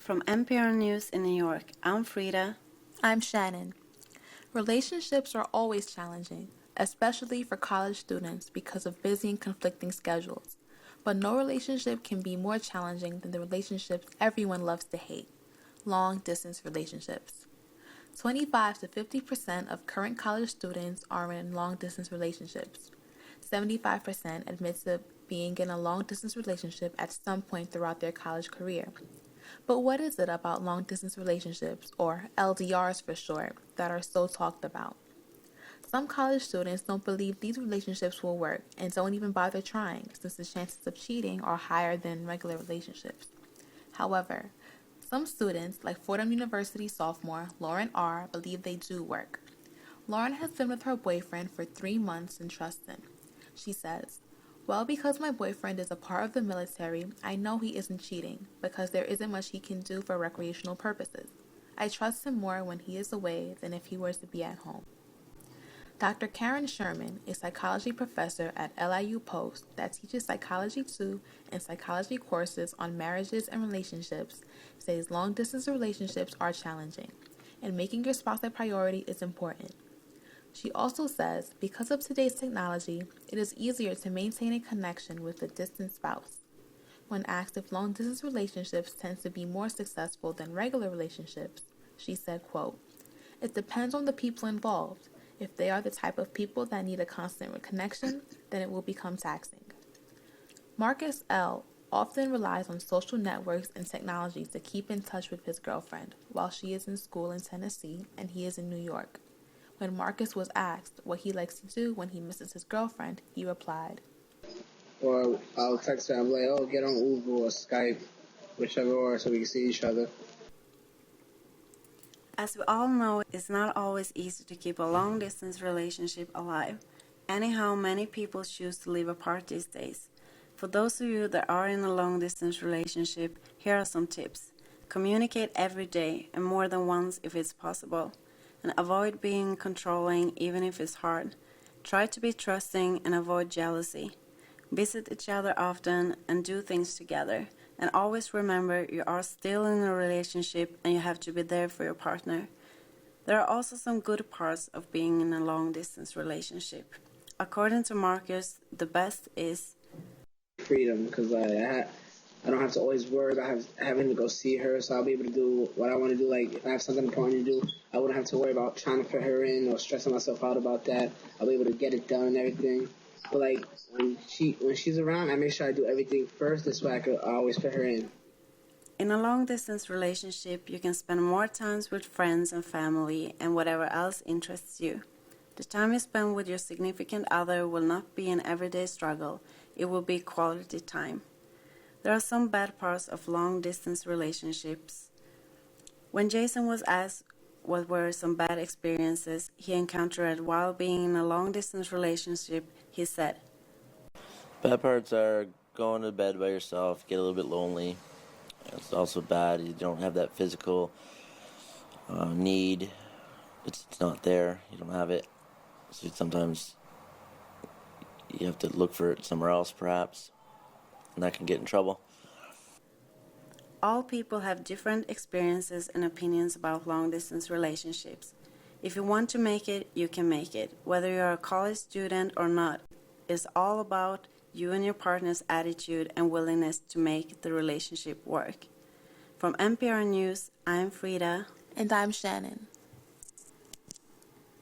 From NPR News in New York, I'm Frida. I'm Shannon. Relationships are always challenging, especially for college students because of busy and conflicting schedules. But no relationship can be more challenging than the relationships everyone loves to hate, long-distance relationships. 25 to 50% of current college students are in long-distance relationships. 75% admits to being in a long-distance relationship at some point throughout their college career. But what is it about long-distance relationships, or LDRs for short, that are so talked about? Some college students don't believe these relationships will work and don't even bother trying, since the chances of cheating are higher than regular relationships. However, some students, like Fordham University sophomore Lauren R., believe they do work. Lauren has been with her boyfriend for 3 months and trusts him. She says, "Well, because my boyfriend is a part of the military, I know he isn't cheating, because there isn't much he can do for recreational purposes. I trust him more when he is away than if he were to be at home." Dr. Karen Sherman, a psychology professor at LIU Post that teaches Psychology 2 and psychology courses on marriages and relationships, says long-distance relationships are challenging, and making your spouse a priority is important. She also says, because of today's technology, it is easier to maintain a connection with a distant spouse. When asked if long-distance relationships tend to be more successful than regular relationships, she said, quote, "It depends on the people involved. If they are the type of people that need a constant connection, then it will become taxing." Marcus L. often relies on social networks and technology to keep in touch with his girlfriend while she is in school in Tennessee and he is in New York. When Marcus was asked what he likes to do when he misses his girlfriend, he replied, Or I'll text her, I'm like, oh, get on Uber or Skype, whichever, or so we can see each other. As we all know, it's not always easy to keep a long-distance relationship alive. Anyhow, many people choose to live apart these days. For those of you that are in a long-distance relationship, here are some tips. Communicate every day and more than once if it's possible. And avoid being controlling even if it's hard. Try to be trusting and avoid jealousy. Visit each other often and do things together. And always remember you are still in a relationship and you have to be there for your partner. There are also some good parts of being in a long-distance relationship. According to Marcus, the best is freedom, because I don't have to always worry about having to go see her, so I'll be able to do what I want to do. Like, if I have something important to do, I wouldn't have to worry about trying to fit her in or stressing myself out about that. I'll be able to get it done and everything. But, like, when she's around, I make sure I do everything first. This way I could always fit her in. In a long-distance relationship, you can spend more time with friends and family and whatever else interests you. The time you spend with your significant other will not be an everyday struggle. It will be quality time. There are some bad parts of long-distance relationships. When Jason was asked what were some bad experiences he encountered while being in a long-distance relationship, he said, "Bad parts are going to bed by yourself, get a little bit lonely. It's also bad you don't have that physical need. It's not there. You don't have it. So sometimes you have to look for it somewhere else, perhaps, and that can get in trouble." All people have different experiences and opinions about long-distance relationships. If you want to make it, you can make it. Whether you're a college student or not, it's all about you and your partner's attitude and willingness to make the relationship work. From NPR News, I'm Frida. And I'm Shannon.